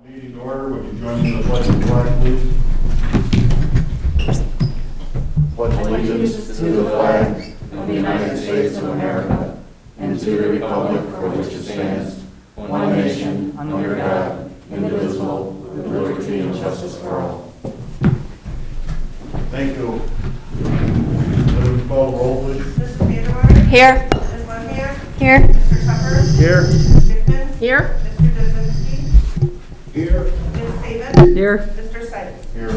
Meeting to order. Would you join me in the pledge of the flag, please? Pledge allegiance to the flag of the United States of America and to the republic for which it stands, one nation, under God, indivisible, with liberty and justice for all. Thank you. Let me call the roll, please. Mrs. Vanderwater? Here. Ms. Lemham? Here. Mr. Tucker? Here. Ms. Dickman? Here. Mr. Dozinski? Here. Ms. Saban? Here. Mr. Sykes? Here.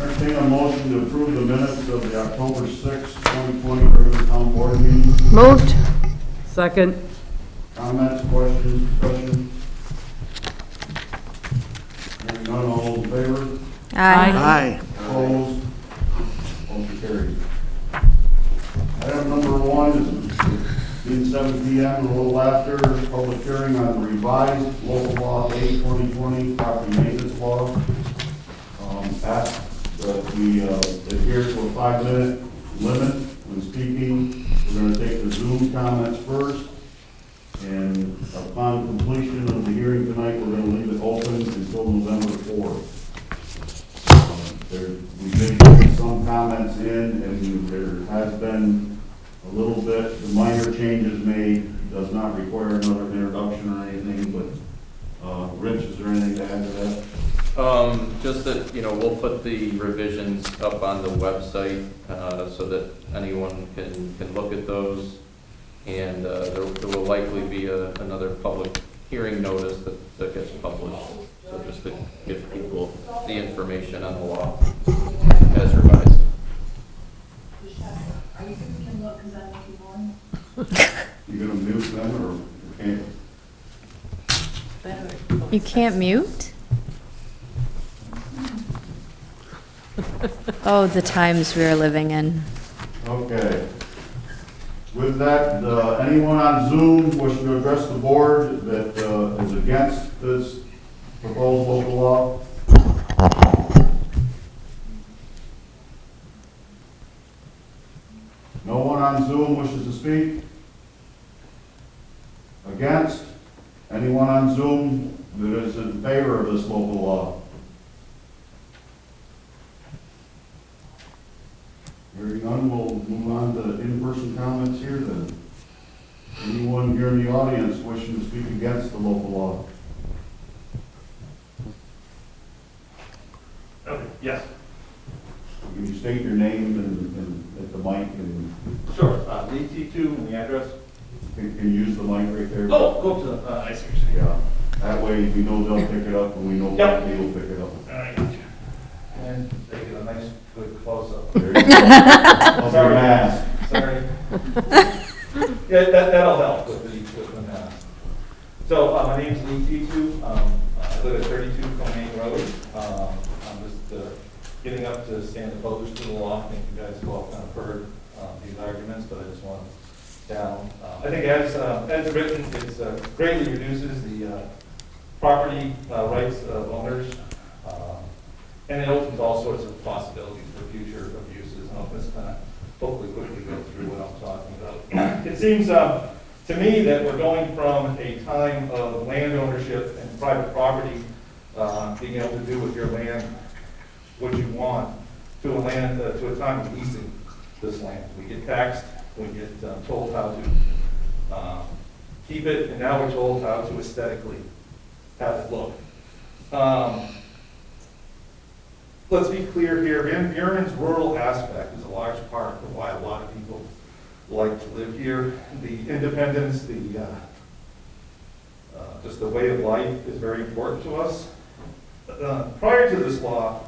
Entertain a motion to approve the minutes of the October 6, 2020 regular town board meeting. Moved. Second. Comments, questions, discussion? Hearing none, all those in favor? Aye. Opposed? Motion carried. Item number 1 is being 7 p.m. and a little after, public hearing on the revised local law 8/2020 property maintenance law. Ask that we adhere to a 5-minute limit when speaking. We're going to take the Zoom comments first, and upon completion of the hearing tonight, we're going to leave it open until November 4th. We did get some comments in, and there has been a little bit, the minor changes made. Does not require another introduction or anything, but Rich, is there anything to add to that? Just that, we'll put the revisions up on the website so that anyone can look at those. And there will likely be another public hearing notice that gets published. So just to give people the information on the law as revised. Are you think we can look because I don't keep on? You gonna mute them or can't? You can't mute? Oh, the times we are living in. Okay. With that, anyone on Zoom wishing to address the board that is against this proposed local law? No one on Zoom wishes to speak? Against? Anyone on Zoom that is in favor of this local law? Hearing none, we'll move on to in-person comments here then. Anyone here in the audience wishing to speak against the local law? Okay, yes. Can you state your name and at the mic and Sure, DT2 and the address. can you use the mic right there? Oh, go to the, I see what you're saying. Yeah, that way we know they'll pick it up and we know Yep. they will pick it up. All right, got you. And they get a nice, good close-up. There you go. I'll be Sorry. mask. Sorry. Yeah, that'll help with the mask. So, my name's DT2. I live at 32 Coney Road. I'm just getting up to stand opposed to the law. I think you guys have all kind of heard these arguments, but I just want to down. I think as written, it greatly reduces the property rights of owners, and it opens all sorts of possibilities for future abuses. And I'll just kind of hopefully quickly go through what I'm talking about. It seems to me that we're going from a time of land ownership and private property, being able to do with your land what you want, to a time of leasing this land. We get taxed, we get told how to keep it, and now we're told how to aesthetically have it look. Let's be clear here, Buren's rural aspect is a large part of why a lot of people like to live here. The independence, just the way of life is very important to us. Prior to this law,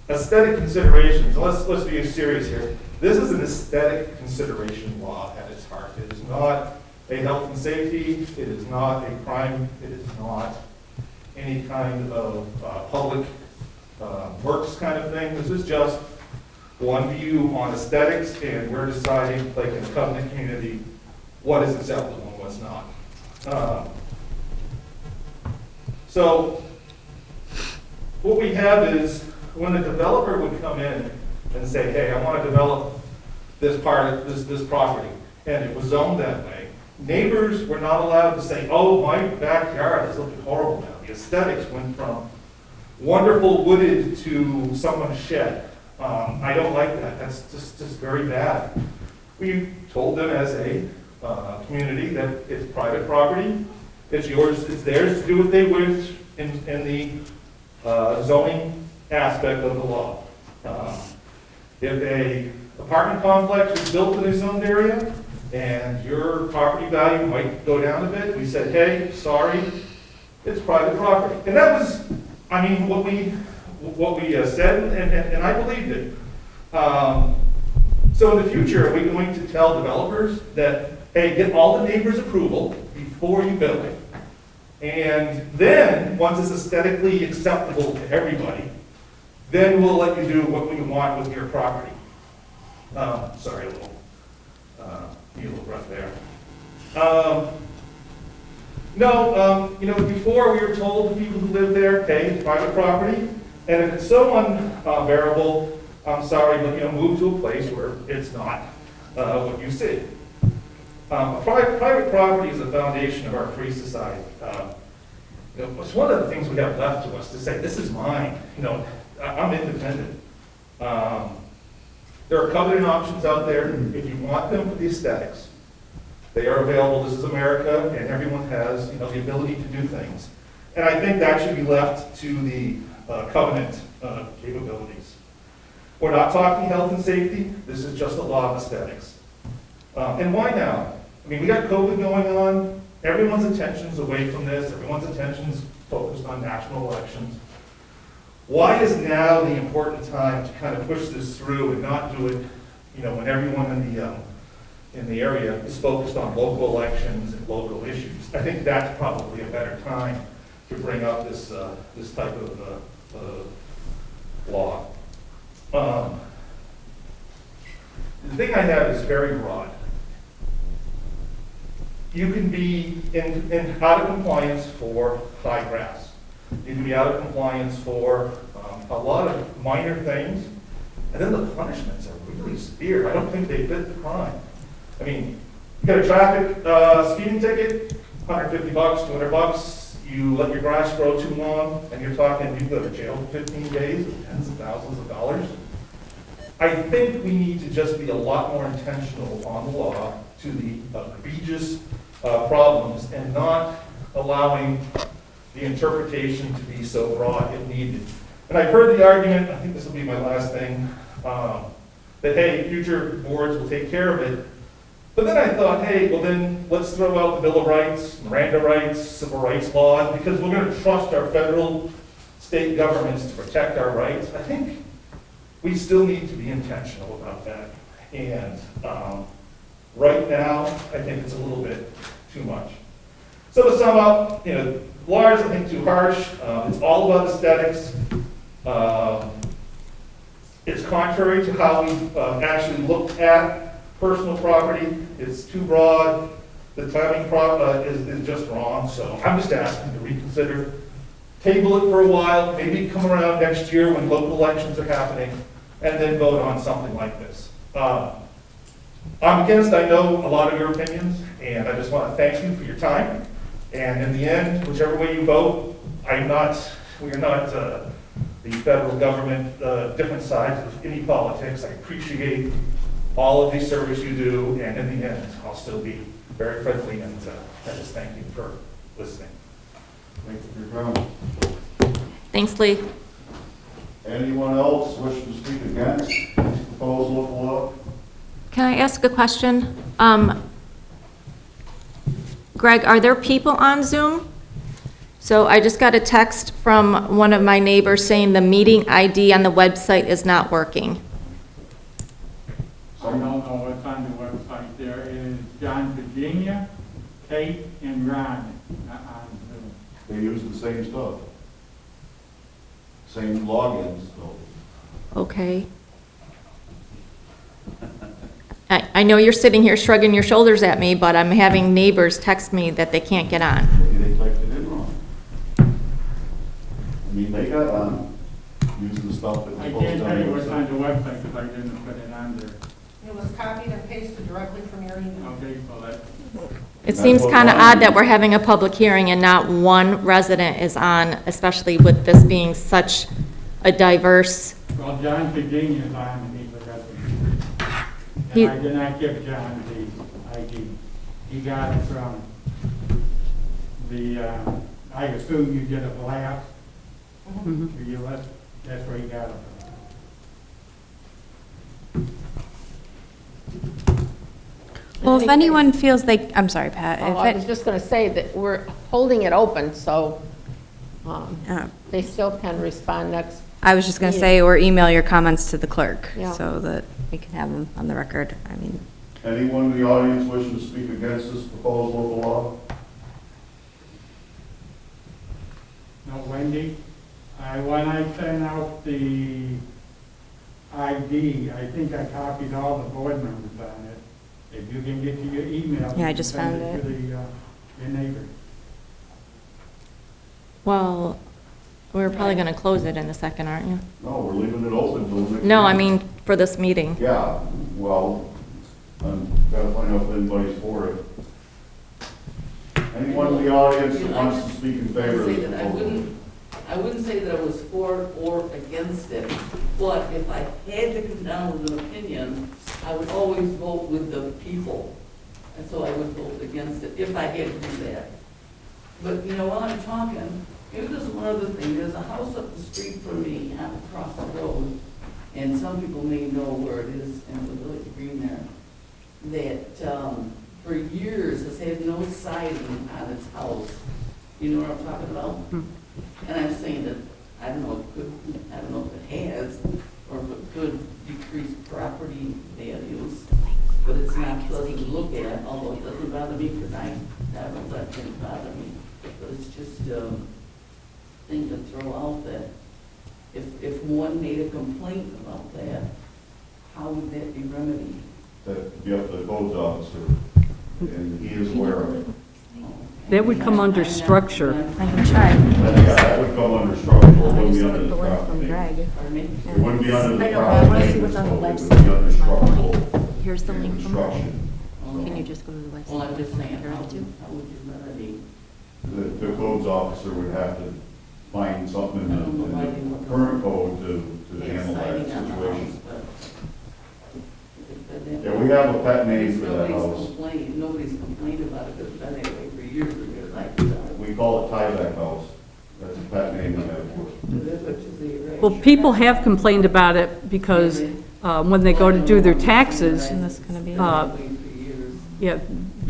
aesthetic considerations, let's be serious here. This is an aesthetic consideration law at its heart. It is not a health and safety, it is not a crime, it is not any kind of public works kind of thing. This is just one view on aesthetics, and we're deciding, like in a covenant community, what is acceptable and what's not. So what we have is when a developer would come in and say, hey, I want to develop this part of this property, and it was zoned that way, neighbors were not allowed to say, oh, my backyard is looking horrible now. The aesthetics went from wonderful wooded to someone's shed. I don't like that. That's just very bad. We told them as a community that it's private property. It's yours, it's theirs to do what they wish in the zoning aspect of the law. If a apartment complex is built in a zoned area and your property value might go down a bit, we said, hey, sorry, it's private property. And that was, I mean, what we said, and I believed it. So in the future, are we going to tell developers that, hey, get all the neighbors' approval before you build it? And then, once it's aesthetically acceptable to everybody, then we'll let you do what we want with your property. Sorry, need a little breath there. Before we were told the people who live there, okay, it's private property, and if it's so unbearable, I'm sorry, but move to a place where it's not what you see. Private property is the foundation of our free society. It's one of the things we have left to us to say, this is mine. I'm independent. There are covenant options out there if you want them for the aesthetics. They are available. This is America, and everyone has the ability to do things. And I think that should be left to the covenant capabilities. We're not talking health and safety. This is just a law of aesthetics. And why now? I mean, we got COVID going on. Everyone's attention's away from this. Everyone's attention's focused on national elections. Why is now the important time to kind of push this through and not do it, when everyone in the area is focused on local elections and local issues? I think that's probably a better time to bring up this type of law. The thing I have is very broad. You can be out of compliance for high grass. You can be out of compliance for a lot of minor things, and then the punishments are really severe. I don't think they fit the crime. I mean, you got a traffic speeding ticket, $150, $200. You let your grass grow too long, and you're talking you go to jail for 15 days with tens of thousands of dollars. I think we need to just be a lot more intentional on the law to the egregious problems and not allowing the interpretation to be so broad if needed. And I've heard the argument, I think this will be my last thing, that hey, future boards will take care of it. But then I thought, hey, well then let's throw out the Bill of Rights, Miranda rights, civil rights laws, because we're going to trust our federal, state governments to protect our rights. I think we still need to be intentional about that. And right now, I think it's a little bit too much. So to sum up, large, I think too harsh. It's all about aesthetics. It's contrary to how we actually looked at personal property. It's too broad. The timing is just wrong. So I'm just asking to reconsider, table it for a while, maybe come around next year when local elections are happening, and then vote on something like this. I'm against, I know, a lot of your opinions, and I just want to thank you for your time. And in the end, whichever way you vote, we are not the federal government, different sides of any politics. I appreciate all of the service you do, and in the end, I'll still be very friendly, and I just thank you for listening. Thank you for your comment. Thanks, Lee. Anyone else wish to speak against this proposed local law? Can I ask a question? Greg, are there people on Zoom? So I just got a text from one of my neighbors saying the meeting ID on the website is not working. I don't know what's on the website. There is John, Virginia, Kate, and Ron on Zoom. They use the same stuff. Same logins, so. Okay. I know you're sitting here shrugging your shoulders at me, but I'm having neighbors text me that they can't get on. Maybe they typed it in wrong. I mean, they got on using the stuff that was I supposed can't to tell you be what's on on the the website because I didn't put it on there. It was copied and pasted directly from your email. Okay, so It seems kind of odd that we're having a public hearing and not one resident is on, especially with this being such a diverse. Well, John Virginia is on, and he's a resident. He- And I did not give John the ID. He got it from the, I assume you did a blast. That's where he got it from. Well, if anyone feels like, I'm sorry, Pat. Oh, if I it- was just going to say that we're holding it open, so Oh. they still can respond next. I was just going to say, or email your comments to the clerk, Yeah. so that we can have them on the record. I mean, Anyone in the audience wishing to speak against this proposed local law? No, Wendy, when I sent out the ID, I think I copied all the board members on it. If you can get to your email. Yeah, I you just can send found to your neighbor. Well, we're probably going to close it in a second, aren't you? No, we're leaving it open till next. No, I meeting. mean, for this meeting. Yeah, well, gotta find out if anybody's for it. Anyone in the audience that wants to speak in favor of Say the that proposal? I wouldn't say that I was for or against it, but if I had to come down with an opinion, I would always vote with the people. And so I would vote against it if I had to do that. But, you know, while I'm talking, maybe there's one other thing. There's a house up the street from me, across the road, and some people may know where it is in the village green there, that for years has had no siding on its house. You know what I'm talking about? And I'm saying that, I don't know if it has, or if it could decrease property values, but it's not pleasant to look at, although it doesn't bother me, because I don't let things bother me. But it's just a thing to throw out that if one made a complaint about that, how would that be remedied? That'd be up to the codes officer, and he is aware of it. That would come under structure. I can try. Yeah, that would come under structural, it wouldn't be under the From property. Greg. Pardon me? It wouldn't be under I the know, but I wanna property, see what's on the it would website. be under structural Here's the link from Greg. construction. Can you just go to the website? Well, I'm just saying, how Greg, too? would you remedy? The codes officer would have to find something in the current code to handle that Siding on the situation. house, but Yeah, we have a pet name for that Nobody's house. complained about it, it's been that way for years, because I do that. We call it tieback house. That's a pet name we have for it. That's what you say, right? Well, people have complained about it because when they go to do their taxes, Isn't this going to be? That way for years. yeah,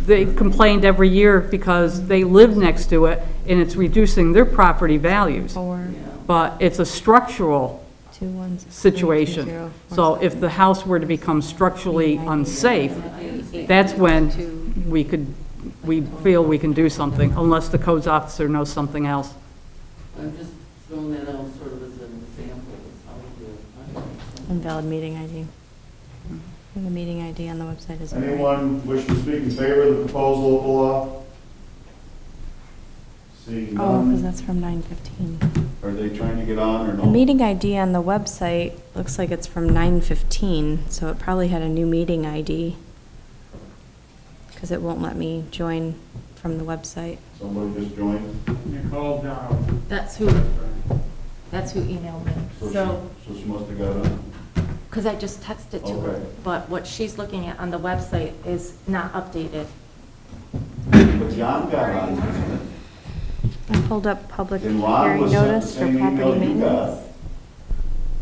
they complained every year because they live next to it and it's reducing their property values. 4, Yeah. But it's a structural 2, 1, 6, 3, 2, situation. 0, 4, So 7. if the house were to become structurally unsafe, that's when we feel we can do something, unless the codes officer knows something else. I'm just throwing that out sort of as an example of how we do it. I don't know. Invalid meeting ID. And the meeting ID on the website is. Anyone wish to speak in favor of the proposed local law? Seeing Oh, because none, that's from 9:15. are they trying to get on or no? The meeting ID on the website looks like it's from 9:15, so it probably had a new meeting ID. Because it won't let me join from the website. Somebody just joined? Nicole Dow. That's who emailed me. So she must have got on. Because I just texted to her, Okay. but what she's looking at on the website is not updated. But John got on, isn't it? I pulled up public And Ron hearing was sent the notice for same property email you maintenance.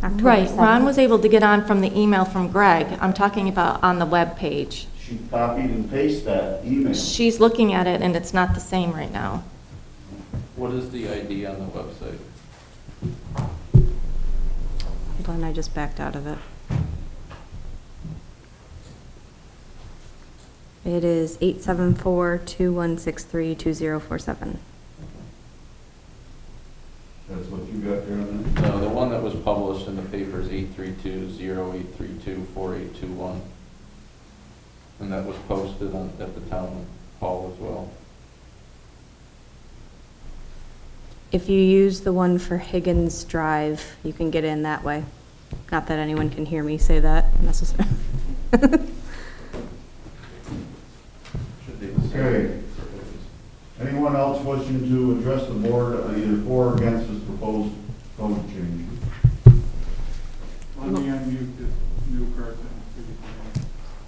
October Right, Ron 7th. was able to get on from the email from Greg. I'm talking about on the web page. She copied and pasted that email. She's looking at it and it's not the same right now. What is the ID on the website? Hold on, I just backed out of it. It is 874-2163-2047. That's what you got there on that? No, the one that was published in the paper is 832-0832-4821. And that was posted at the town hall as well. If you use the one for Higgins Drive, you can get in that way. Not that anyone can hear me say that necessarily. Should be the same. Okay, anyone else wishing to address the board either for or against this proposed code change? Let me unmute this new person.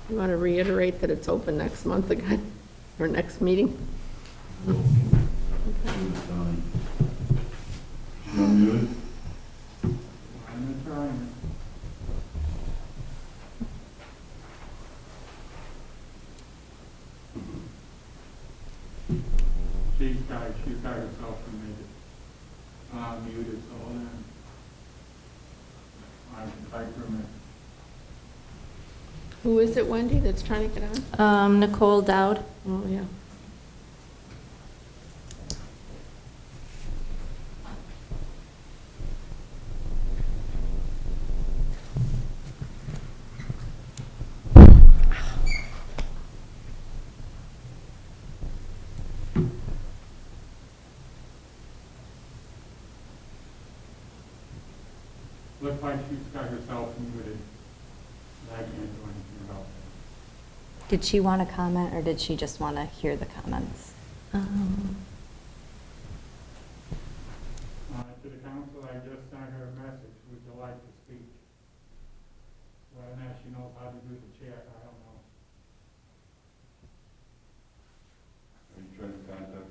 You want to reiterate that it's open next month again, or next meeting? Unmuted? I'm trying. She's got herself muted, so then I can type from it. Who is it, Wendy, that's trying to get on? Nicole Dowd. Oh, yeah. Looks like she's got herself muted. I can't do anything about that. Did she want to comment, or did she just want to hear the comments? To the council, I just sent her a message, would you like to speak? Whether or not she knows how to do the chat, I don't know. Are you trying to contact?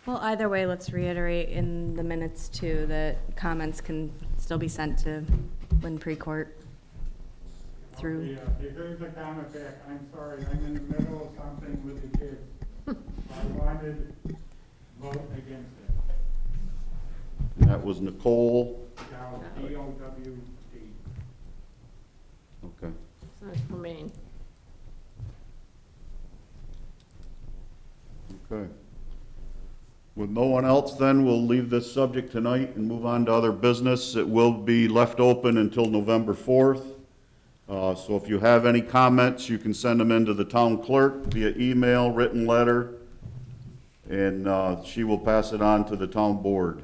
Well, either way, let's reiterate in the minutes too that comments can still be sent to Lynn Precourt through. Yeah, here's a comment back. I'm sorry, I'm in the middle of something with the kids. I wanted to vote against it. That was Nicole. Dowd, D-O-W-D. Okay. It's not for Maine. Okay. With no one else, then, we'll leave this subject tonight and move on to other business. It will be left open until November 4th. So if you have any comments, you can send them into the town clerk via email, written letter, and she will pass it on to the town board.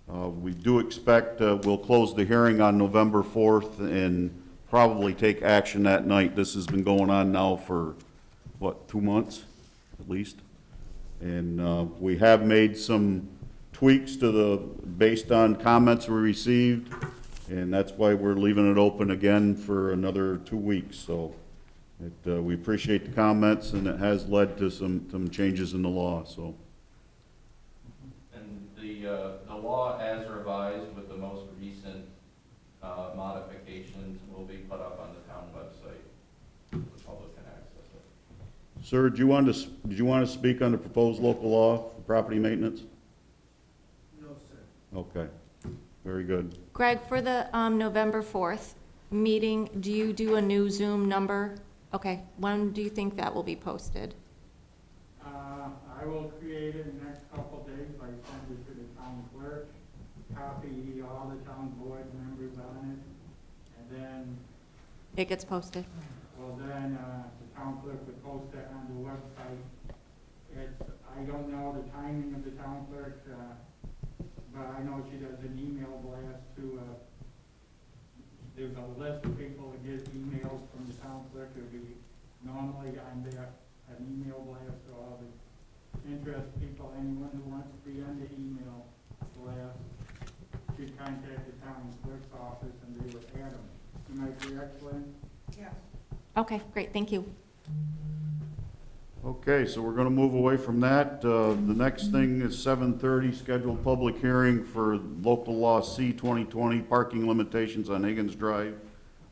We do expect we'll close the hearing on November 4th and probably take action that night. This has been going on now for, what, 2 months at least? And we have made some tweaks to based on comments we received, and that's why we're leaving it open again for another 2 weeks. So we appreciate the comments, and it has led to some changes in the law. So. And the law as revised with the most recent modifications will be put up on the town website. The public can access it. Sir, did you want to speak on the proposed local law for property maintenance? No, sir. Okay, very good. Greg, for the November 4th meeting, do you do a new Zoom number? Okay, when do you think that will be posted? I will create it in the next couple of days. I send it to the town clerk, copy all the town board members on it, and then, It gets posted? the town clerk would post it on the website. I don't know the timing of the town clerk, but I know she does an email blast to, there's a list of people that get emails from the town clerk. It'll be normally on there, an email blast to all the interested people, anyone who wants to be on the email blast should contact the town clerk's office and they would add them. Am I correct, Lynn? Yes. Okay, great, thank you. Okay, so we're going to move away from that. The next thing is 7:30, scheduled public hearing for local law C 2020, parking limitations on Higgins Drive.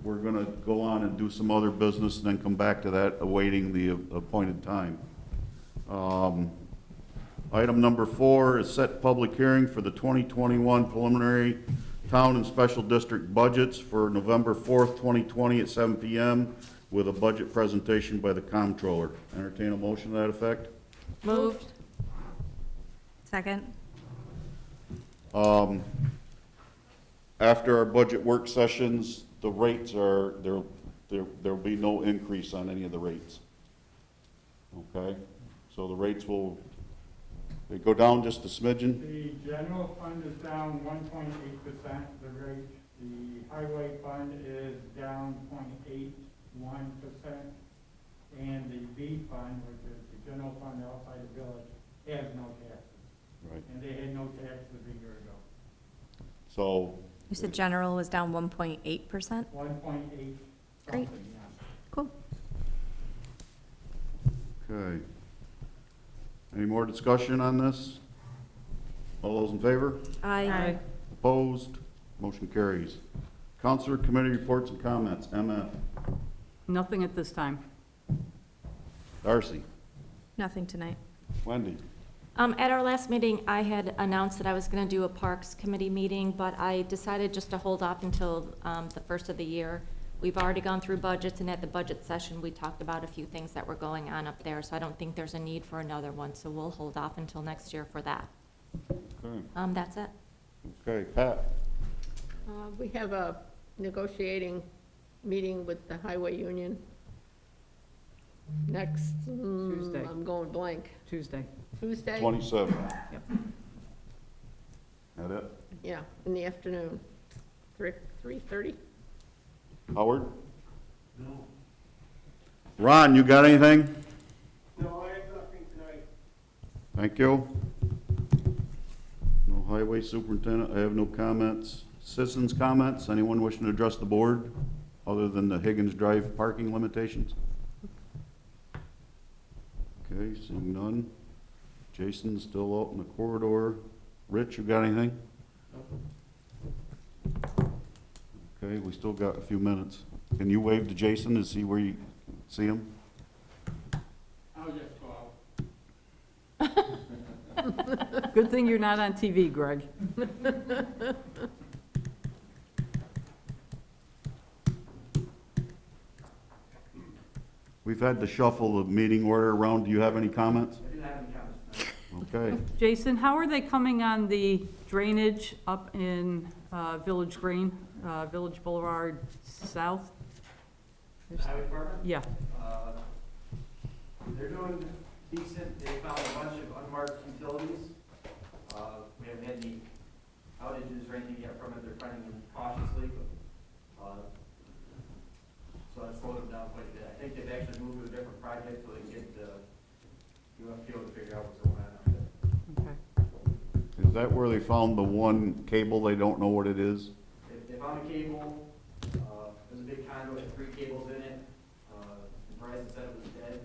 We're going to go on and do some other business and then come back to that, awaiting the appointed time. Item number 4 is set public hearing for the 2021 preliminary town and special district budgets for November 4th, 2020 at 7 p.m. with a budget presentation by the comptroller. Entertain a motion to that effect? Moved. Second? After our budget work sessions, the rates are, there'll be no increase on any of the rates. Okay? So the rates will, they go down just a smidgen? The general fund is down 1.8%, the rate. The highway fund is down 0.81%. And the B fund, which is the general fund outside the village, has no taxes. Right. And they had no taxes a year ago. So, You said general was down 1.8%? 1.8 Great. something, yeah. Cool. okay. Any more discussion on this? All those in favor? Aye. Opposed? Motion carries. Counselor Committee reports and comments. MF. Nothing at this time. Darcy. Nothing tonight. Wendy. At our last meeting, I had announced that I was going to do a Parks Committee meeting, but I decided just to hold off until the first of the year. We've already gone through budgets, and at the budget session, we talked about a few things that were going on up there, so I don't think there's a need for another one, so we'll hold off until next year for that. Okay. That's it. Okay, Pat. We have a negotiating meeting with the highway union next, Tuesday. I'm going blank, Tuesday. Tuesday? 27. Yep. That it? Yeah, in the afternoon, 3:30. Howard? No. Ron, you got anything? No, I have nothing tonight. Thank you. No highway superintendent, I have no comments. Citizens' comments, anyone wishing to address the board, other than the Higgins Drive parking limitations? Okay, seeing none. Jason's still out in the corridor. Rich, you got anything? Okay, we still got a few minutes. Can you wave to Jason to see where you see him? I'll just go out. Good thing you're not on TV, Greg. We've had to shuffle the meeting order around. Do you have any comments? I didn't have any comments tonight. Okay. Jason, how are they coming on the drainage up in Village Green, Village Boulevard South? Highway Department? Yeah. They're doing decent. They found a bunch of unmarked utilities. We haven't had any outages or anything yet from it. They're finding them cautiously, but, so that's slowed them down quite a bit. I think they've actually moved to a different project so they can get the UFO to figure out what's going on up there. Okay. Is that where they found the one cable they don't know what it is? They found a cable. There's a big conduit with 3 cables in it. Verizon said it was dead.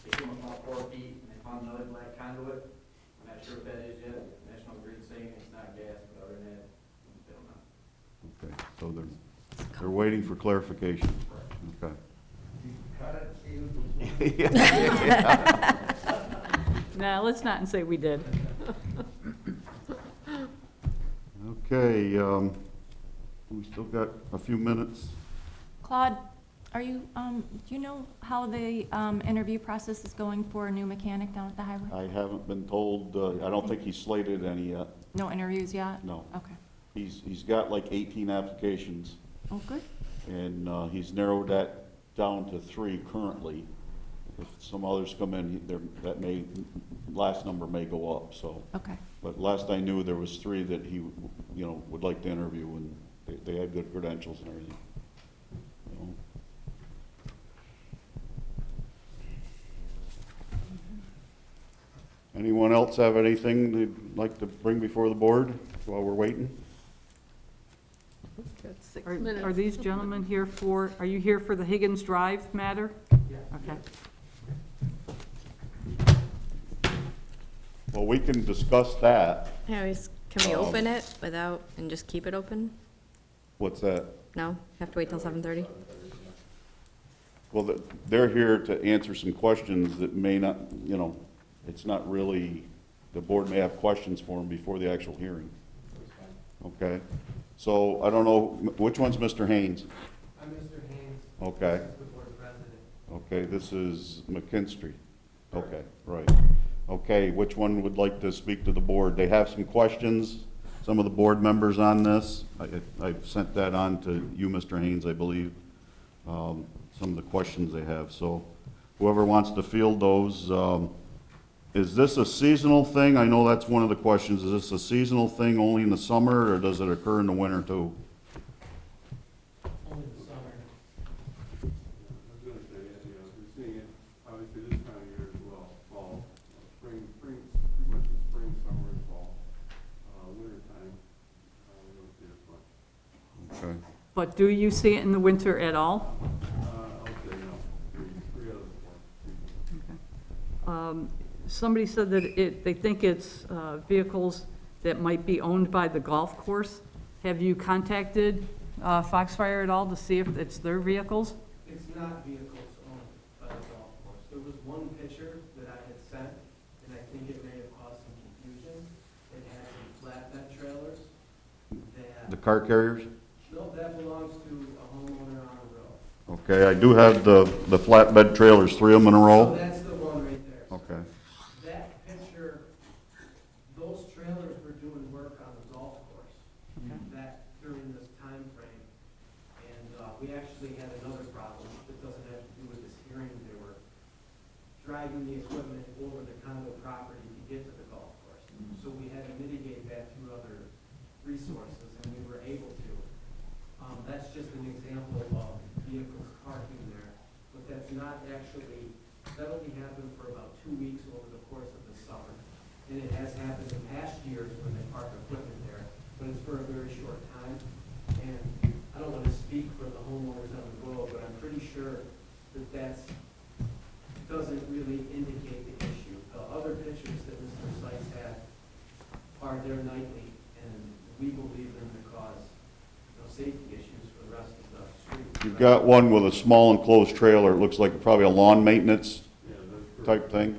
They came up about 4 feet and they found another black conduit. I'm not sure what that is yet. National Grid saying it's not gas, but other than that, they don't know. Okay, so they're waiting for clarification. Okay. Now, let's not say we did. Okay, we still got a few minutes. Claude, are you, do you know how the interview process is going for a new mechanic down at the highway? I haven't been told, I don't think he's slated any yet. No interviews yet? No. Okay. He's got like 18 applications, Oh, good. and he's narrowed that down to 3 currently. If some others come in, last number may go up, so. Okay. But last I knew, there was 3 that he, would like to interview, and they had good credentials and everything. Anyone else have anything they'd like to bring before the board while we're waiting? Got 6 Are minutes. these gentlemen here for, are you here for the Higgins Drive matter? Yeah. Okay. Well, we can discuss that. Can we open it without, and just keep it open? What's that? No? Have to wait till 7:30? Well, they're here to answer some questions that may not, it's not really, the board may have questions for them before the actual hearing. Okay? So, I don't know, which one's Mr. Haynes? I'm Mr. Haynes. Okay. This is the board president. Okay, this is McKinstry. Okay, right. Okay, which one would like to speak to the board? They have some questions, some of the board members on this. I've sent that on to you, Mr. Haynes, I believe, some of the questions they have. So whoever wants to field those, is this a seasonal thing? I know that's one of the questions. Is this a seasonal thing only in the summer, or does it occur in the winter too? Only the summer. I was going to say, we're seeing it obviously this time of year as well, fall, spring But do you see it in the winter at all? I'll say no, three out of 4. Somebody said that they think it's vehicles that might be owned by the golf course. Have you contacted Foxfire at all to see if it's their vehicles? It's not vehicles owned by the golf course. There was one picture that I had sent, and I think it may have caused some confusion. It had some flatbed trailers that, The car carriers? no, that belongs to a homeowner on the road. Okay, I do have the flatbed trailers, 3 of them in a So row. that's the one right there. So Okay. that picture, those trailers were doing work on the golf course. That during this time frame. And we actually had another problem that doesn't have to do with this hearing. They were driving the equipment over the condo property to get to the golf course. So we had to mitigate that through other resources, and we were able to. That's just an example of vehicles parking there, but that's not actually, that only happened for about 2 weeks over the course of the summer. And it has happened in past years when they park equipment there, but it's for a very short time. And I don't want to speak for the homeowners on the road, but I'm pretty sure that doesn't really indicate the issue. The other pictures that Mr. Sykes had are there nightly, and we believe them to cause safety issues for the rest of the street. You've got one with a small enclosed trailer, it looks like probably a lawn maintenance type thing. Yeah,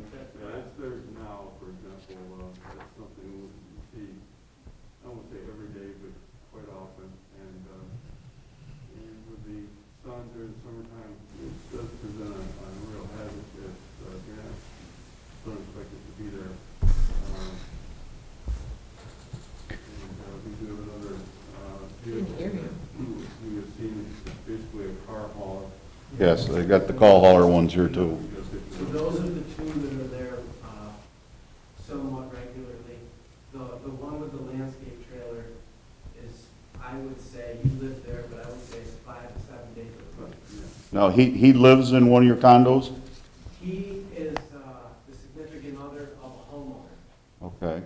that's theirs now, for example, that's something we see, I won't say every day, but quite often. And with the sun during the summertime, it does present a real hazard if you're not unexpected to be there. And we do have another vehicle. We have seen basically a car hauler. Yes, they got the call hauler ones here too. So those are the two that are there somewhat regularly. The one with the landscape trailer is, I would say, you live there, but I would say it's 5 to 7 days a week. Now, he lives in one of your condos? He is the significant other of a homeowner, Okay.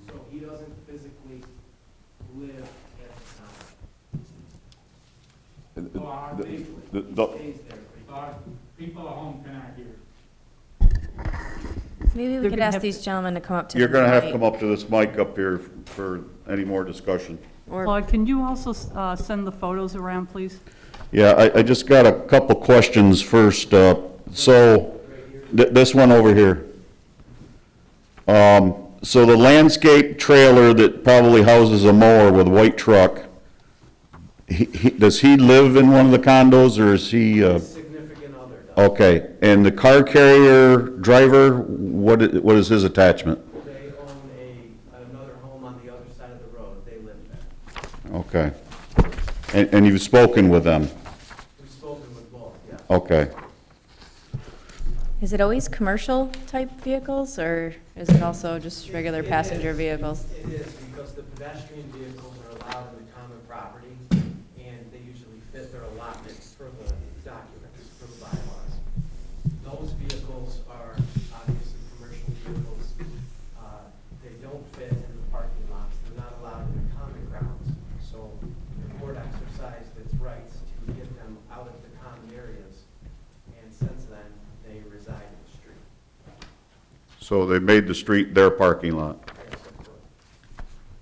so he doesn't physically live at the time. He stays there. People at home cannot hear. Maybe we They're could gonna ask have these gentlemen to come up to the You're gonna have to mic. come up to this mic up here for any more discussion. Or Claude, can you also send the photos around, please? Yeah, I just got a couple questions first. So, this one over here. So the landscape trailer that probably houses a mower with a white truck, does he live in one of the condos, or is he? His significant other does. Okay, and the car carrier driver, what is his attachment? They own another home on the other side of the road. They live there. Okay. And you've spoken with them? We've spoken with both, yeah. Okay. is it always commercial type vehicles, or is it also just regular passenger vehicles? It is, because the pedestrian vehicles are allowed in the common property, and they usually fit their allotment for the documents, for the bylaws. Those vehicles are obviously commercial vehicles. They don't fit in the parking lots. They're not allowed in the common grounds. So the board exercised its rights to get them out of the common areas, and since then, they reside in the street. So they made the street their parking lot? Yes, of course.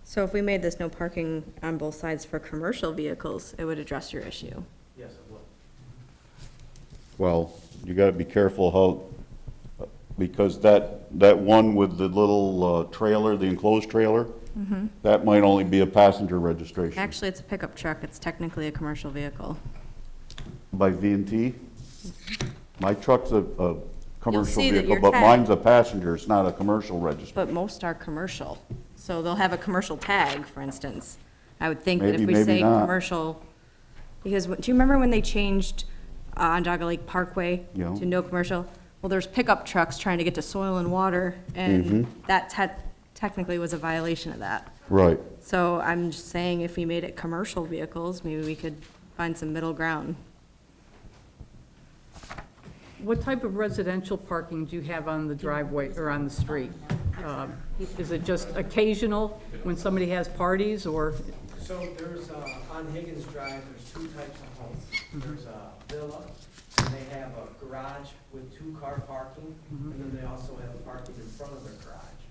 So if we made this no parking on both sides for commercial vehicles, it would address your issue. Yes, it will. Well, you gotta be careful how, because that one with the little trailer, the enclosed trailer, that might only be a passenger registration. Actually, it's a pickup truck. It's technically a commercial vehicle. By V&T? My truck's a commercial see that vehicle, your but tag- mine's a passenger, it's not a commercial registration. But most are commercial. So they'll have a commercial tag, for instance. I would think that Maybe, if we maybe say not. commercial, because do you remember when they changed Onondaga Lake Parkway Yeah. to no commercial? Well, there's pickup trucks trying to get to soil and water, and that technically was a violation of that. Right. So I'm just saying, if we made it commercial vehicles, maybe we could find some middle ground. What type of residential parking do you have on the driveway or on the street? Is it just occasional when somebody has parties, or So there's, on Higgins Drive, there's two types of homes. There's a villa, and they have a garage with 2-car parking, and then they also have parking in front of their garage.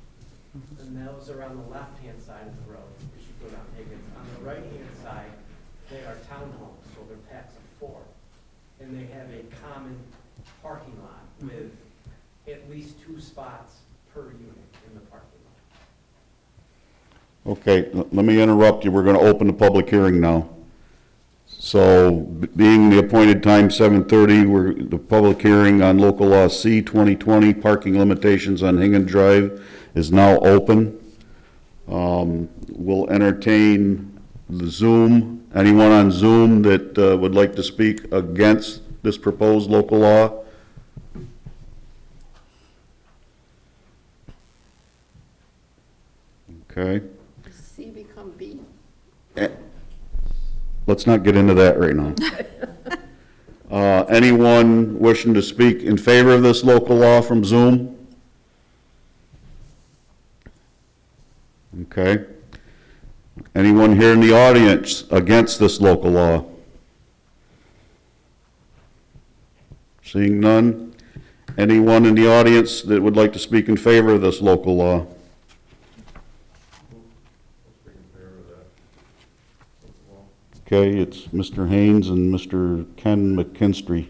And those are on the left-hand side of the road, as you go down Higgins. On the right-hand side, they are townhomes, so they're packs of 4. And they have a common parking lot with at least 2 spots per unit in the parking lot. Okay, let me interrupt you. We're going to open the public hearing now. So, being the appointed time 7:30, the public hearing on local law C 2020 parking limitations on Higgins Drive is now open. We'll entertain the Zoom. Anyone on Zoom that would like to speak against this proposed local law? Okay. C become B. Let's not get into that right now. Anyone wishing to speak in favor of this local law from Zoom? Okay. Anyone here in the audience against this local law? Seeing none. Anyone in the audience that would like to speak in favor of this local law? Okay, it's Mr. Haynes and Mr. Ken McKinstry.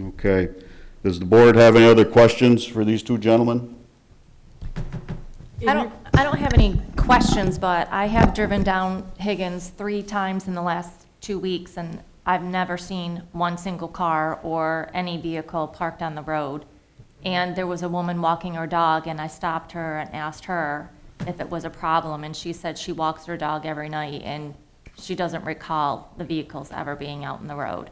Okay. Does the board have any other questions for these two gentlemen? I don't have any questions, but I have driven down Higgins 3 times in the last 2 weeks, and I've never seen one single car or any vehicle parked on the road. And there was a woman walking her dog, and I stopped her and asked her if it was a problem, and she said she walks her dog every night, and she doesn't recall the vehicles ever being out in the road.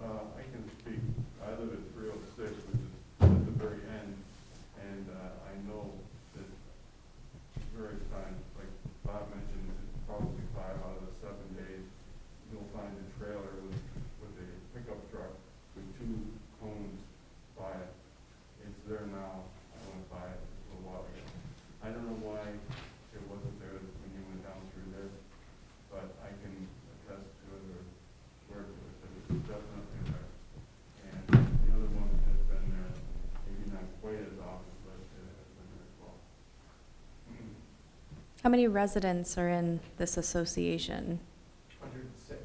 I can speak. I live at 306, which is at the very end, and I know that various times, like Bob mentioned, it's probably 5 out of the 7 days, you'll find a trailer with a pickup truck with 2 cones by it. It's there now. I went by it a little while ago. I don't know why it wasn't there when you went down through there, but I can attest to it or swear to it that it's definitely there. And the other one has been there, maybe not quite as often, but it has been there as well. How many residents are in this association? 106.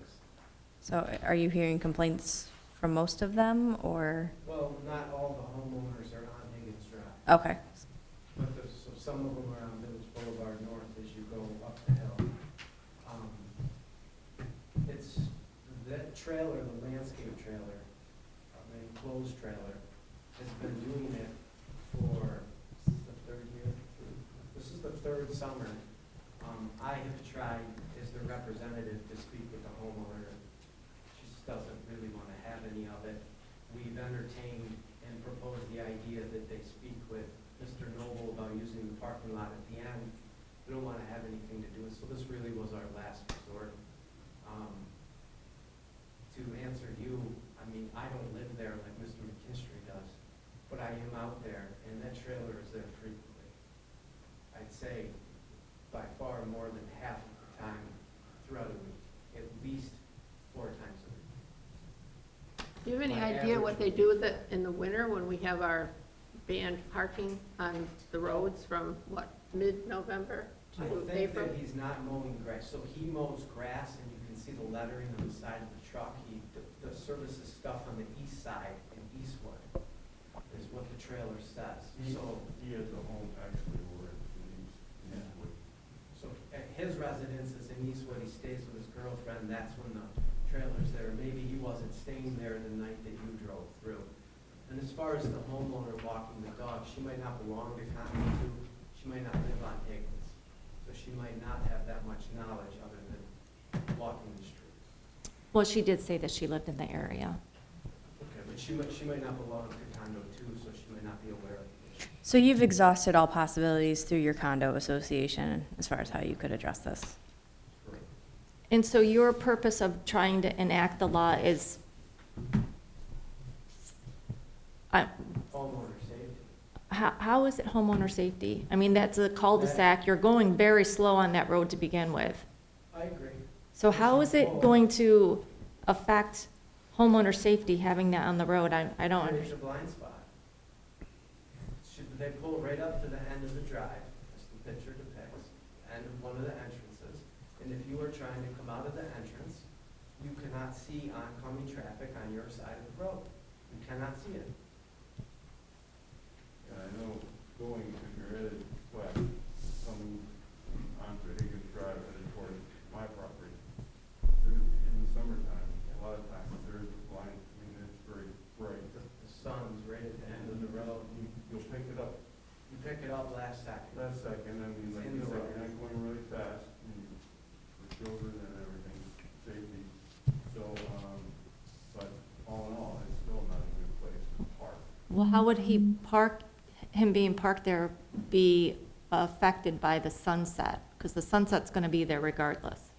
So are you hearing complaints from most of them, or? Well, not all the homeowners are on Higgins Drive. Okay. But so some of them are on Village Boulevard North as you go up the hill. It's that trailer, the landscape trailer, the enclosed trailer, has been doing it for, this is the 3rd year? This is the 3rd summer. I have tried as the representative to speak with the homeowner. She just doesn't really want to have any of it. We've entertained and proposed the idea that they speak with Mr. Noble about using the parking lot at the end. We don't want to have anything to do with it, so this really was our last resort. To answer you, I mean, I don't live there like Mr. McKinstry does, but I am out there, and that trailer is there frequently. I'd say by far more than half of the time throughout a week, at least 4 times a week. Do you have any My idea what they average- do with it in the winter when we have our banned parking on the roads from, what, mid-November I to think April? that he's not mowing grass, so he mows grass, and you can see the lettering on the side of the truck. The services stuff on the east side in Eastwood is what the trailer says. So, He has a home actually where it's in Eastwood. so his residence is in Eastwood, he stays with his girlfriend, that's when the trailer's there. Maybe he wasn't staying there the night that you drove through. And as far as the homeowner walking the dog, she might not belong to Condo 2, she might not live on Higgins, so she might not have that much knowledge other than walking the street. Well, she did say that she lived in the area. Okay, but she might not belong to Condo 2, so she might not be aware of the issue. So you've exhausted all possibilities through your condo association as far as how you could address this? Correct. And so your purpose of trying to enact the law is, Homeowner safety. how is it homeowner safety? I mean, that's a cul-de-sac, you're going very slow on that road to begin with. I agree. So how is it going to affect homeowner safety having that on the road? I don't There's a understand. blind spot. They pull right up to the end of the drive, as the picture depicts, end of one of the entrances. And if you are trying to come out of the entrance, you cannot see oncoming traffic on your side of the road. You cannot see it. Yeah, I know going, if you're headed west, coming onto Higgins Drive headed toward my property, there, in the summertime, a lot of times there's a blind, I mean, it's very bright. The sun's right at the end of the road. You'll pick it up You pick it up last second. last second, I mean, like In you the said, road. you're not going really fast, and for children and everything, safety. So, but all in all, it's still not a good place to park. Well, how would him being parked there be affected by the sunset? Because the sunset's gonna be there regardless.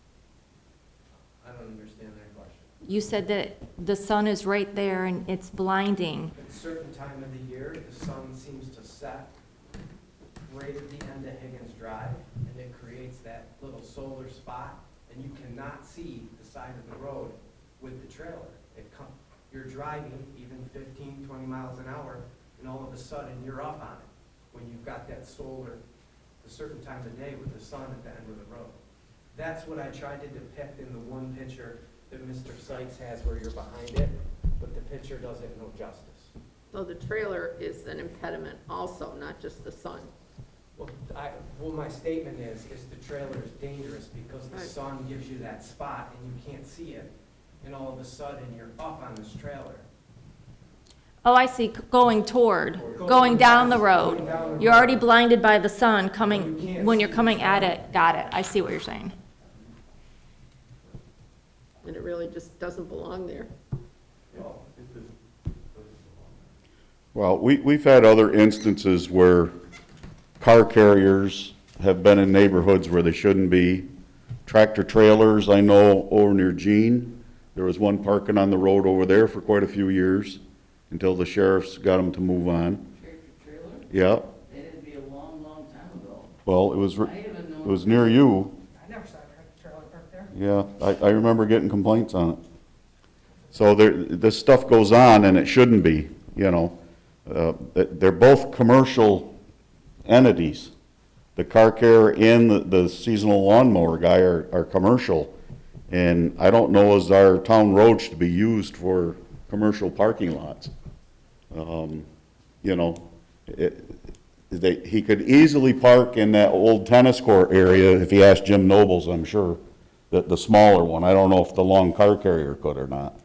I don't understand that question. You said that the sun is right there and it's blinding. At a certain time of the year, the sun seems to set right at the end of Higgins Drive, and it creates that little solar spot, and you cannot see the side of the road with the trailer. You're driving even 15, 20 miles an hour, and all of a sudden, you're up on it, when you've got that solar, a certain time of day with the sun at the end of the road. That's what I tried to depict in the one picture that Mr. Sykes has where you're behind it, but the picture does it no justice. So the trailer is an impediment also, not just the sun. Well, my statement is the trailer is dangerous because the Right. sun gives you that spot and you can't see it, and all of a sudden, you're up on this trailer. Oh, I see, going down the Going down the road. You're road. already blinded by the sun You coming, can't when you're see coming the at sun. it. Got it. I see what you're saying. And it really just doesn't belong there. Well, it just doesn't belong there. Well, we've had other instances where car carriers have been in neighborhoods where they shouldn't be. Tractor trailers, I know, over near Jean, there was one parking on the road over there for quite a few years, until the sheriffs got them to move on. Tractor trailer? Yeah, That had to be a long, long time ago. well, I haven't known. it was near you. I never saw a trailer parked there. Yeah, I remember getting complaints on it. So this stuff goes on and it shouldn't be, you know. They're both commercial entities. The car care and the seasonal lawnmower guy are commercial. And I don't know as our town road should be used for commercial parking lots. You know, he could easily park in that old tennis court area if he asked Jim Nobles, I'm sure. The smaller one. I don't know if the long car carrier could or not.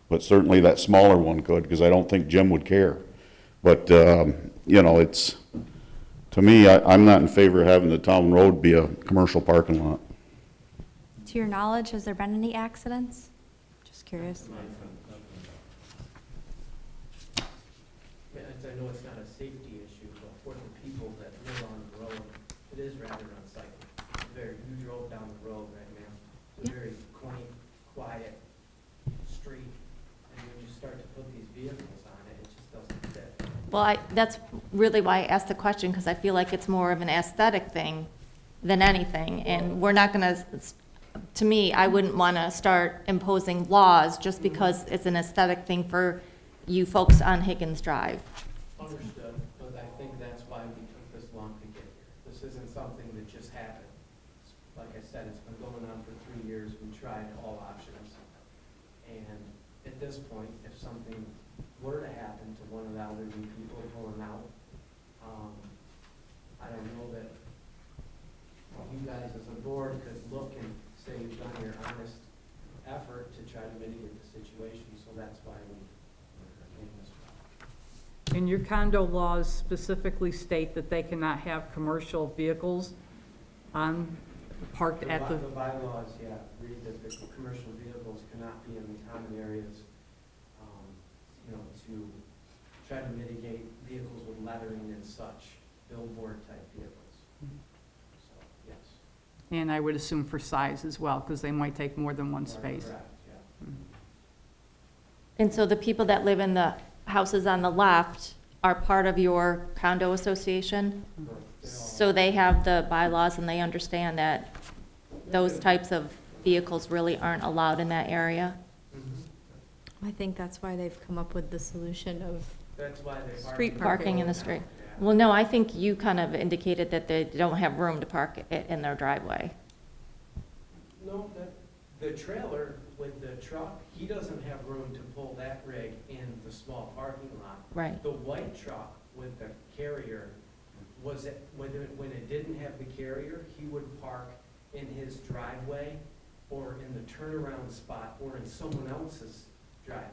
But certainly that smaller one could, because I don't think Jim would care. But, you know, to me, I'm not in favor of having the town road be a commercial parking lot. To your knowledge, has there been any accidents? Just curious. I know it's not a safety issue, but for the people that live on the road, it is rather unsightly. You drove down the road, right, ma'am? It's a very quaint, quiet street, and when you start to put these vehicles on it, it just doesn't fit. Well, that's really why I asked the question, because I feel like it's more of an aesthetic thing than anything. And we're not gonna, to me, I wouldn't wanna start imposing laws just because it's an aesthetic thing for you folks on Higgins Drive. Understood, but I think that's why we took this long to get here. This isn't something that just happened. Like I said, it's been going on for 3 years. We tried all options. And at this point, if something were to happen to one of the elderly people pulling out, I don't know that you guys as a board could look and say you've done your honest effort to try to mitigate the situation, so that's why we came this way. And your condo laws specifically state that they cannot have commercial vehicles parked at the... The bylaws, yeah, read that the commercial vehicles cannot be in the common areas, you know, to try to mitigate vehicles with lettering and such, billboard-type vehicles. So, yes. And I would assume for size as well, because they might take more than one You are space. correct, yeah. And so the people that live in the houses on the left are part of your condo association. So they have the bylaws and they understand that those types of vehicles really aren't allowed in that area. I think that's why they've come up with the solution of That's why they. street Parking in the street. Well, no, I think you kind of indicated that they don't have room to park it in their driveway. No, the trailer with the truck, he doesn't have room to pull that rig in the small parking lot. Right. The white truck with the carrier was, when it didn't have the carrier, he would park in his driveway or in the turnaround spot or in someone else's driveway.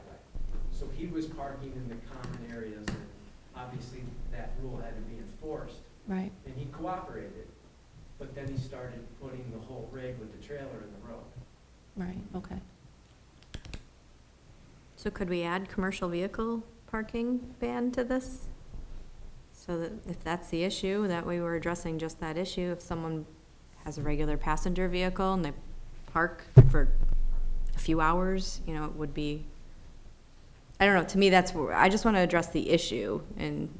So he was parking in the common areas, and obviously that rule had to be enforced. Right. And he cooperated, but then he started putting the whole rig with the trailer in the road. Right, okay. So could we add commercial vehicle parking ban to this? So that if that's the issue, that way we're addressing just that issue. If someone has a regular passenger vehicle and they park for a few hours, you know, it would be, I don't know, to me, that's where, I just want to address the issue, and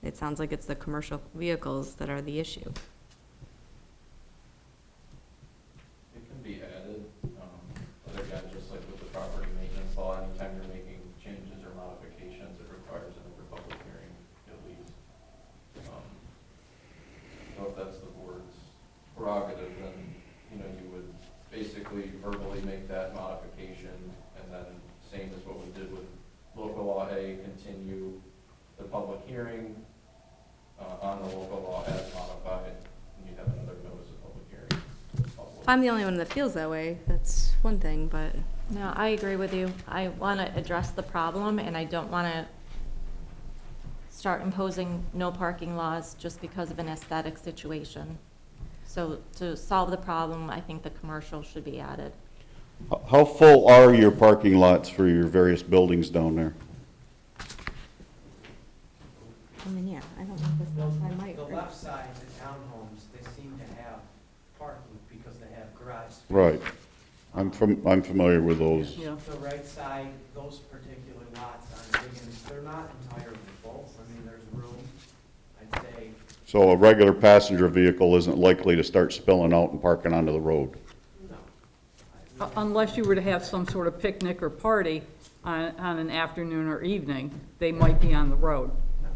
it sounds like it's the commercial vehicles that are the issue. It can be added, but again, just like with the property maintenance law, anytime you're making changes or modifications, it requires another public hearing at least. So if that's the board's prerogative, then, you know, you would basically verbally make that modification, and then same as what we did with local law A, continue the public hearing on the local law as modified, and you have another notice of public hearing. If I'm the only one that feels that way, that's one thing, but No, I agree with you. I want to address the problem, and I don't want to start imposing no parking laws just because of an aesthetic situation. So to solve the problem, I think the commercial should be added. How full are your parking lots for your various buildings down there? I mean, yeah, I don't know if this I might. The left side, the townhomes, they seem to have parking because they have garage space. Right. I'm familiar with those. Yeah. The right side, those particular lots aren't big, and they're not entirely full. I mean, there's room, I'd say. So a regular passenger vehicle isn't likely to start spilling out and parking onto the road? No. Unless you were to have some sort of picnic or party on an afternoon or evening, they might be on the road.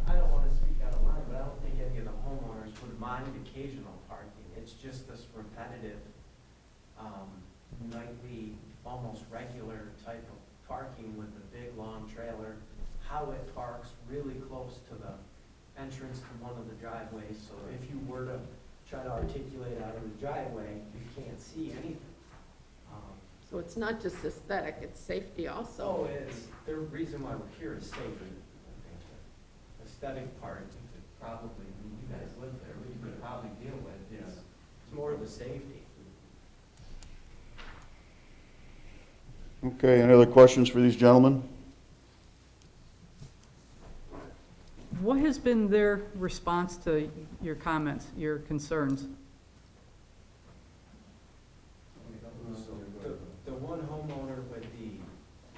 I don't want to speak out of line, but I don't think any of the homeowners would mind occasional parking. It's just this repetitive, nightly, almost regular type of parking with the big, long trailer, how it parks really close to the entrance to one of the driveways. So if you were to try to articulate out of the driveway, you can't see anything. So it's not just aesthetic, it's safety also. So it's, the reason why we're here is safety. The aesthetic part, you could probably, I mean, you guys live there, we could probably deal with. It's more of the safety. Okay, any other questions for these gentlemen? What has been their response to your comments, your concerns? The one homeowner with the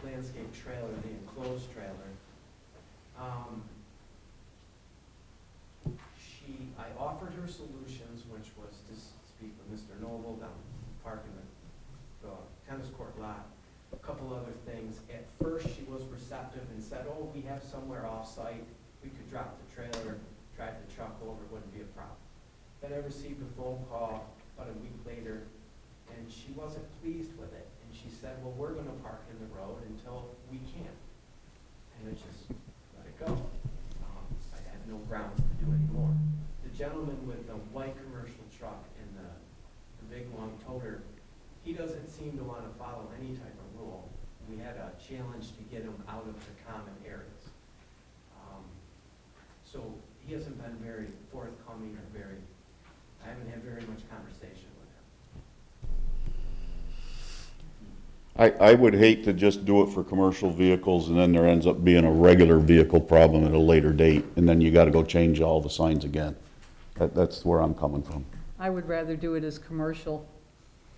landscape trailer, the enclosed trailer, I offered her solutions, which was to speak with Mr. Noble down parking the tennis court lot, a couple other things. At first, she was receptive and said, oh, we have somewhere off-site, we could drop the trailer, drive the truck over, it wouldn't be a problem. Then I received a phone call about a week later, and she wasn't pleased with it. And she said, well, we're gonna park in the road until we can. And I just let it go. I had no grounds to do any more. The gentleman with the white commercial truck and the big long toter, he doesn't seem to wanna follow any type of rule. We had a challenge to get him out of the common areas. So he hasn't been very forthcoming or I haven't had very much conversation with him. I would hate to just do it for commercial vehicles and then there ends up being a regular vehicle problem at a later date, and then you gotta go change all the signs again. That's where I'm coming from. I would rather do it as commercial.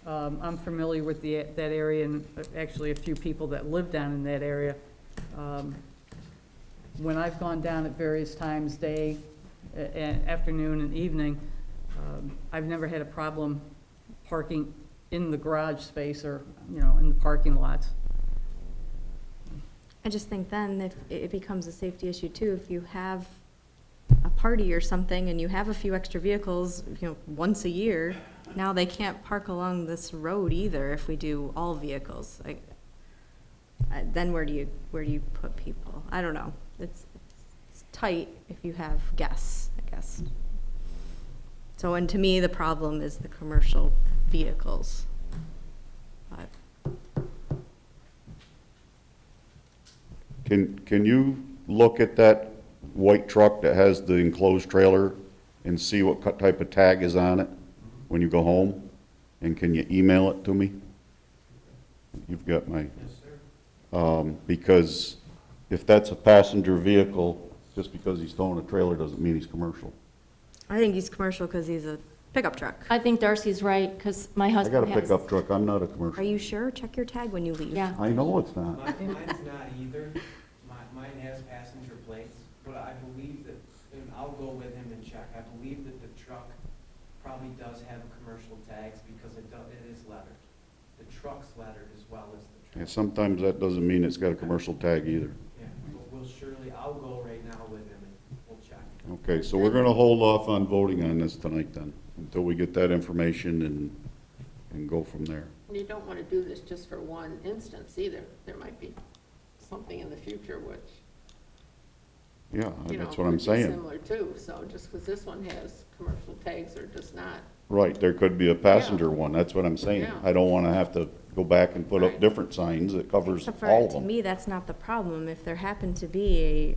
I'm familiar with that area, and actually a few people that live down in that area. when I've gone down at various times, day, afternoon and evening, I've never had a problem parking in the garage space or, you know, in the parking lots. I just think then if it becomes a safety issue too, if you have a party or something and you have a few extra vehicles, you know, once a year, now they can't park along this road either if we do all vehicles. Like, then where do you put people? I don't know. It's tight if you have guests, I guess. So, and to me, the problem is the commercial vehicles. But Can you look at that white truck that has the enclosed trailer and see what type of tag is on it when you go home? And can you email it to me? You've got my, because if that's a passenger vehicle, just because he's towing a trailer doesn't mean he's commercial. I think he's commercial because he's a pickup truck. I think Darcy's right, because my I husband got a has. pickup truck, I'm not a Are commercial. you sure? Check your tag when you leave. Yeah. I know it's not. Mine's not either. Mine has passenger plates, but I believe that, and I'll go with him and check, I believe that the truck probably does have commercial tags because it is lettered. The truck's lettered as well as the Yeah, truck. sometimes that doesn't mean it's got a commercial tag either. Yeah, but we'll surely, I'll go right now with him and we'll check. Okay, so we're gonna hold off on voting on this tonight then, until we get that information and go from there. You don't want to do this just for one instance either. There might be something in the future which, Yeah, you know, that's what I'm could be saying. similar too. So just because this one has commercial tags or does not. Right, there could be a passenger one, that's what I'm saying. Yeah. I don't wanna have to go back and put up Right. different signs that covers Except for, all of to them. me, that's not the problem. If there happened to be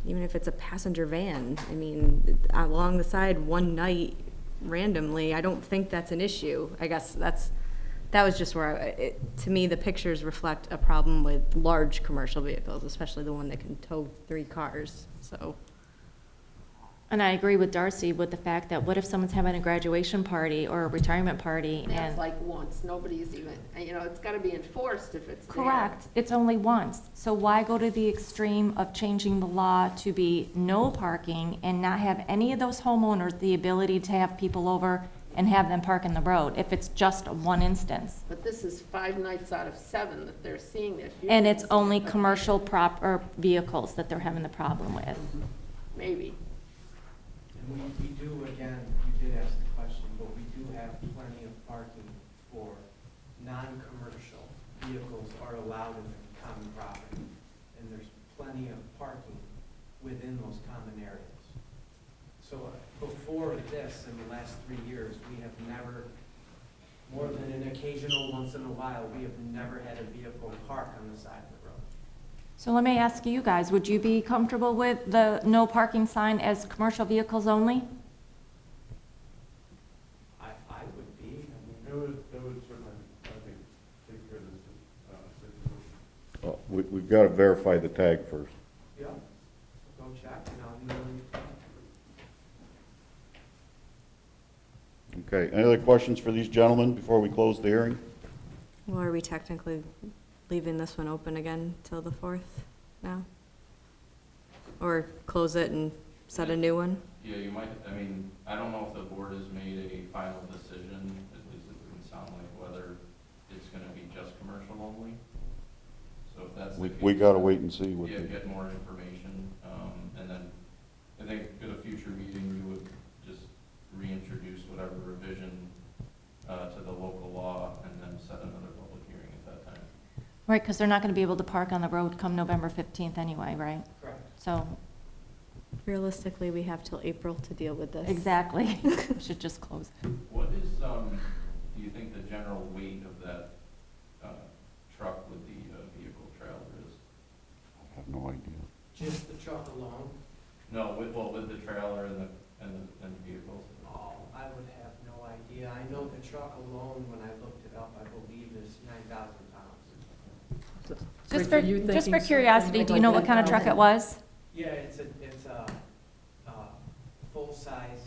even if it's a passenger van, I mean, along the side one night randomly, I don't think that's an issue. I guess that was just where, to me, the pictures reflect a problem with large commercial vehicles, especially the one that can tow 3 cars, so. And I agree with Darcy with the fact that what if someone's having a graduation party or a retirement party And that's and. like once, nobody's even, you know, it's got to be enforced if it's there. Correct, it's only once. So why go to the extreme of changing the law to be no parking and not have any of those homeowners the ability to have people over and have them park in the road if it's just one instance? But this is 5 nights out of 7 that they're seeing this. And it's only commercial or vehicles that they're having the problem with. Maybe. And we do, again, you did ask the question, but we do have plenty of parking for non-commercial vehicles are allowed in the common property. And there's plenty of parking within those common areas. So before this, in the last 3 years, we have never, more than an occasional once in a while, we have never had a vehicle park on the side of the road. So let me ask you guys, would you be comfortable with the no parking sign as commercial vehicles only? I would be, It would certainly, I think, take care of this, situation. We've gotta verify the tag first. yeah, go check and I'll email you. Okay, any other questions for these gentlemen before we close the hearing? Well, are we technically leaving this one open again till the 4th now? Or close it and set a new one? Yeah, you might, I mean, I don't know if the board has made a final decision, at least it doesn't sound like, whether it's gonna be just commercial only. So if that's the case. We gotta wait and see what Yeah, they, get more information, and then I think at a future meeting, you would just reintroduce whatever revision, to the local law and then set another public hearing at that time. Right, because they're not going to be able to park on the road come November 15th anyway, right? Correct. So, Realistically, we have till April to deal with this. exactly. We should just close it. What is, do you think the general weight of that, truck with the, vehicle trailer is? I have no idea. Just the truck alone? No, with the trailer and the vehicles? Oh, I would have no idea. I know the truck alone, when I looked it up, I believe is 9,000 pounds. Just So for, you just for thinking curiosity, do you know what kind of truck it was? Yeah, it's a full-size,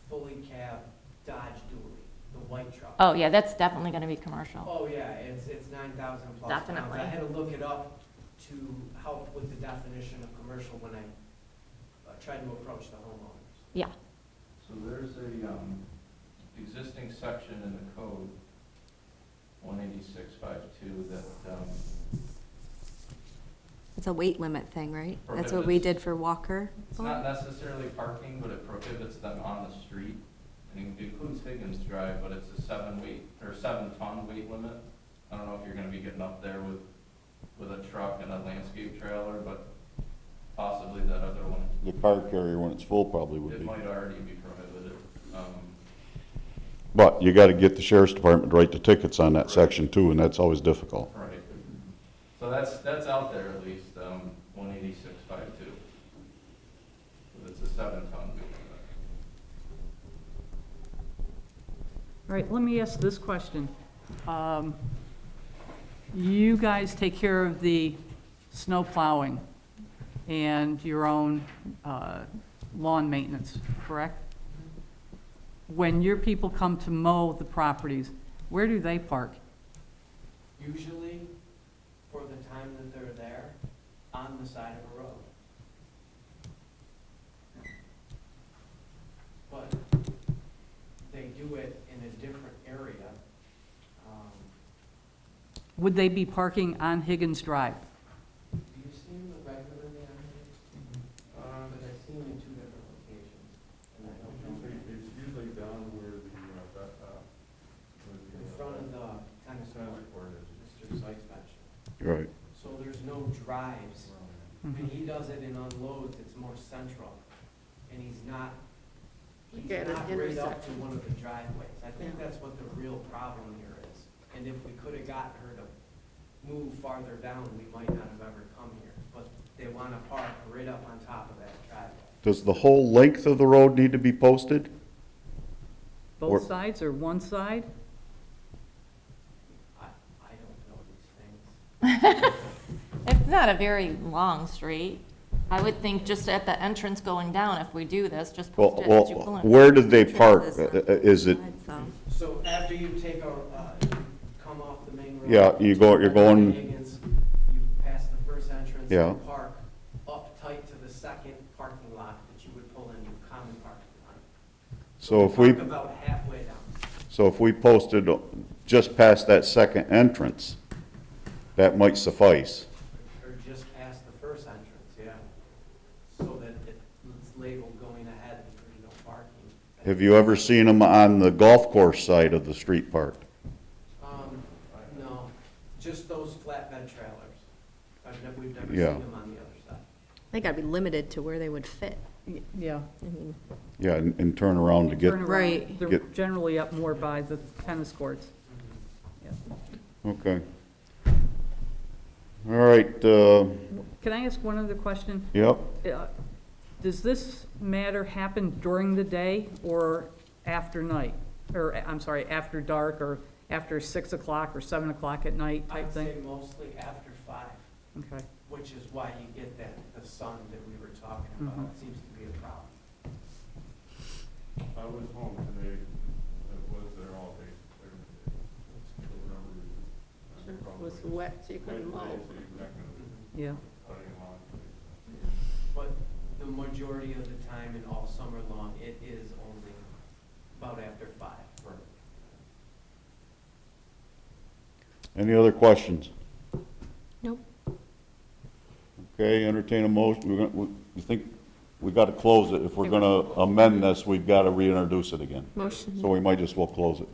fully cab Dodge Dually, the white truck. Oh, yeah, that's definitely going to be commercial. Oh, yeah, it's 9,000 plus pounds. Definitely. I had to look it up to help with the definition of commercial when I tried to approach the homeowners. Yeah. So there's a, existing section in the code, 186.52, that, It's a weight limit thing, right? That's what we did for Walker. it's not necessarily parking, but it prohibits them on the street. And it includes Higgins Drive, but it's a 7-ton weight limit. I don't know if you're gonna be getting up there with a truck and a landscape trailer, but possibly that other one. The car carrier, when it's full, probably would It be. might already be prohibited. But you gotta get the sheriff's department to write the tickets on that section too, and that's always difficult. Right. So that's out there at least, 186.52. It's a 7-ton weight limit. All right, let me ask this question. You guys take care of the snow plowing and your own lawn maintenance, correct? When your people come to mow the properties, where do they park? Usually, for the time that they're there, on the side of a road. But they do it in a different area. Would they be parking on Higgins Drive? Do you see them regularly on here? But I see them in two different locations, and I don't know. It's usually down where the, In front of the tennis court, Mr. Sykes mentioned. Right. So there's no drives. When he does it and unloads, it's more central. And he's not Yeah, the right up to intersection. one of the driveways. I think Yeah. that's what the real problem here is. And if we could have gotten her to move farther down, we might not have ever come here. But they want to park right up on top of that driveway. Does the whole length of the road need to be posted? Or- Both sides or one side? I don't know these things. It's not a very long street. I would think just at the entrance going down, if we do this, just post it as you pull in. Where did they park? Is it, So after you take a, come off the main road. Yeah, you're going- Higgins, you pass the first entrance. Yeah. And park up tight to the second parking lot that you would pull in your common parking lot. so if we, Park about halfway down. so if we posted just past that second entrance, that might suffice. Or just past the first entrance, yeah. So that it's labeled going ahead and there's no parking. Have you ever seen them on the golf course side of the street parked? No, just those flatbed trailers. We've never Yeah. seen them on the other side. They gotta be limited to where they would fit. Yeah. I mean, Yeah, and turn around to get, Turn around. Right. They're Get- generally up more by the tennis courts. Yeah. okay. All right, Can I ask one other question? yep. Does this matter happen during the day or after night? Or, I'm sorry, after dark or after 6 o'clock or 7 o'clock at night type I'd thing? say mostly after 5, Okay. which is why you get the sun that we were talking about. Mhm. It seems to be a problem. I was home today, I was there all day, every day. For whatever reason. Sure, it was wet, so you couldn't mow. Wednesday, so you're not gonna Yeah. cut any lawn. But the majority of the time and all summer long, it is only about after 5. Any other questions? Nope. Okay, entertain a motion, we think we gotta close it. If we're gonna amend this, we've gotta reintroduce it again. Motion. So we might just well close it.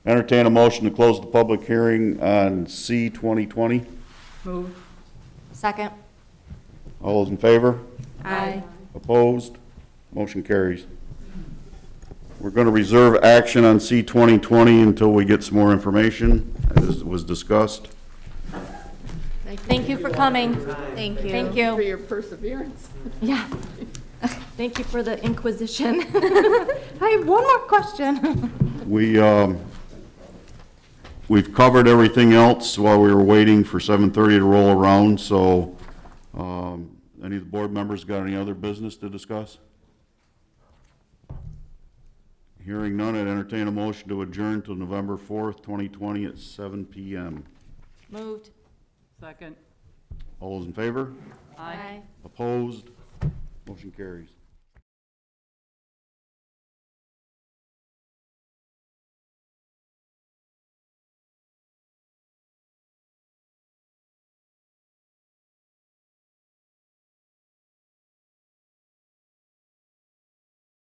Entertain a motion to close the public hearing on C 2020. Move. Second. All those in favor? Aye. Opposed? Motion carries. We're going to reserve action on C 2020 until we get some more information, as was discussed. Thank you for coming. Thank you. Thank For you. your perseverance. Yeah. Thank you for the inquisition. I have one more question. We've covered everything else while we were waiting for 7:30 to roll around, so any of the board members got any other business to discuss? Hearing none, I'd entertain a motion to adjourn till November 4th, 2020 at 7 PM. Moved. Second. All those in favor? Aye. Opposed? Motion carries.